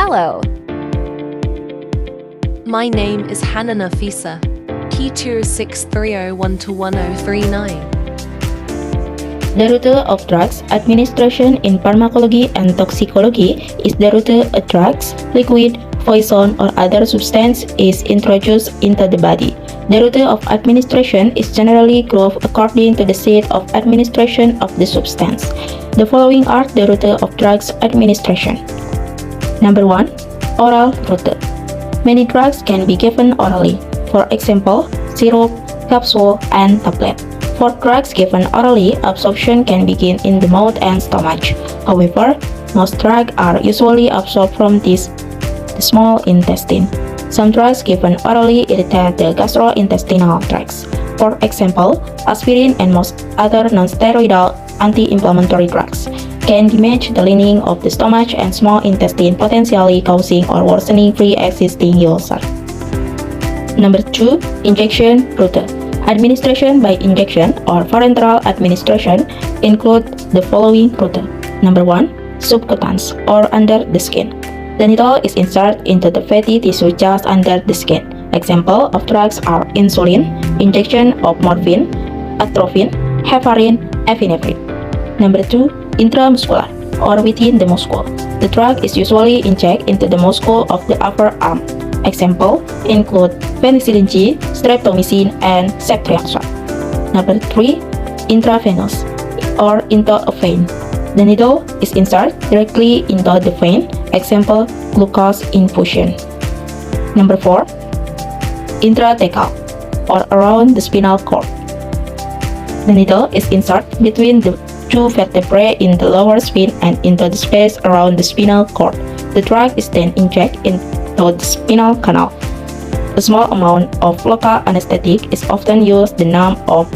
Hello. My name is Hannah Nafisa, P2630121039. The route of drugs administration in pharmacology and toxicology is the route a drugs, liquid, poison, or other substance is introduced into the body. The route of administration is generally grouped according to the site of administration of the substance. The following are the route of drugs administration. Number 1. Oral route. Many drugs can be given orally. For example, syrup, capsule, and tablet. For drugs given orally, absorption can begin in the mouth and stomach. However, most drugs are usually absorbed from the small intestine. Some drugs given orally irritate the gastrointestinal tracts. For example, aspirin and most other non-steroidal anti-inflammatory drugs can damage the lining of the stomach and small intestine, potentially causing or worsening pre-existing ulcer. Number 2. Injection route. Administration by injection or parenteral administration include the following route. Number 1. Subcutaneous or under the skin. The needle is inserted into the fatty tissue just under the skin. Example of drugs are insulin, injection of morphine, atropine, heparin, epinephrine. Number 2. Intramuscular or within the muscle. The drug is usually injected into the muscle of the upper arm. Example include penicillin G, streptomycin, and ceftriaxone. Number 3. Intravenous or into a vein. The needle is inserted directly into the vein. Example, glucose infusion. Number 4. Intrathecal or around the spinal cord. The needle is inserted between the two vertebrae in the lower spine and into the space around the spinal cord. The drug is then injected into the spinal canal. A small amount of local anesthetic is often used the numb of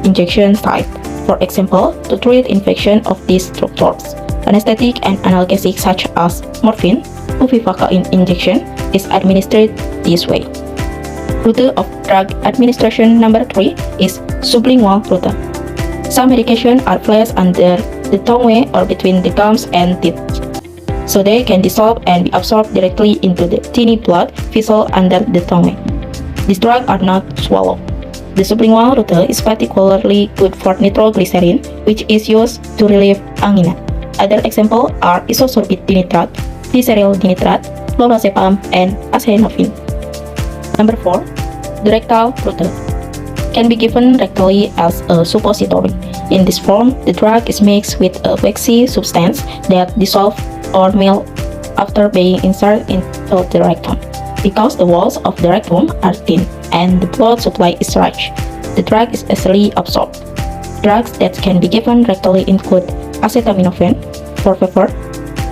injection site. For example, to treat infection of these structures. Anesthetic and analgesic such as morphine, bupivacaine injection is administered this way. Route of drug administration number 3 is sublingual route. Some medications are placed under the tongue or between the gums and teeth, so they can dissolve and be absorbed directly into the tiny blood vessel under the tongue. These drugs are not swallowed. The sublingual route is particularly good for nitroglycerin, which is used to relieve angina. Other examples are isosorbate dinitrate, glyceryl dinitrate, clonazepam, and acetaminophen. Number 4. The rectal route can be given rectally as a suppository. In this form, the drug is mixed with a waxy substance that dissolves or melts after being inserted into the rectum. Because the walls of the rectum are thin and the blood supply is large, the drug is easily absorbed. Drugs that can be given rectally include acetaminophen for fever,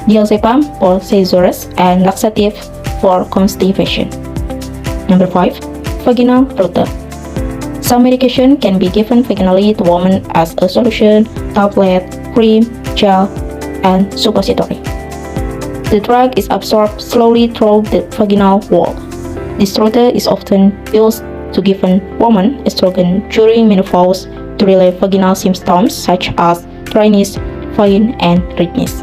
diazepam for seizures, and laxative for constipation. Number 5. Vaginal route. Some medication can be given vaginally to women as a solution, tablet, cream, gel, and suppository. The drug is absorbed slowly through the vaginal wall. This route is often used to give women estrogen during menopause to relieve vaginal symptoms such as dryness, pain, and redness.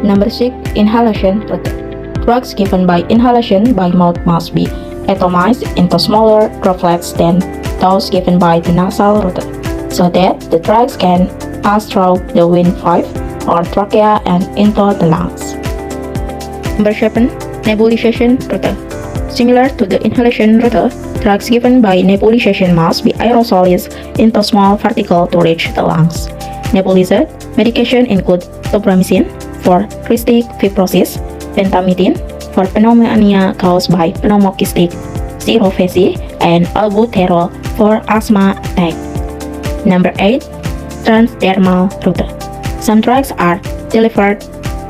Number 6. Inhalation route. Drugs given by inhalation by mouth must be atomized into smaller droplets than those given by the nasal route, so that the drugs can pass through the windpipe or trachea and into the lungs. Number 7. Nebulization route. Similar to the inhalation route, drugs given by nebulization must be aerosolized into small particles to reach the lungs. Nebulized medication include tobramycin for cystic fibrosis, pentamidine for pneumonia caused by pneumocystic cirrhosis, and albuterol for asthma attack. Number 8. Transdermal route. Some drugs are delivered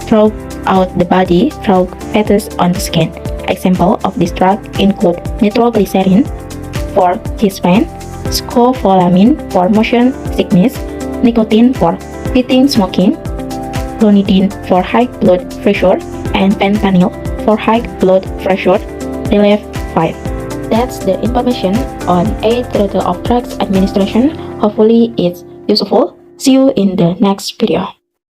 throughout the body through fetus on the skin. Example of this drug include nitroglycerin for chest pain, scopolamine for motion sickness, nicotine for quitting smoking, clonidine for high blood pressure, and fentanyl for high blood pressure relief fire. That's the information on 8 route of drugs administration. Hopefully it's useful. See you in the next video.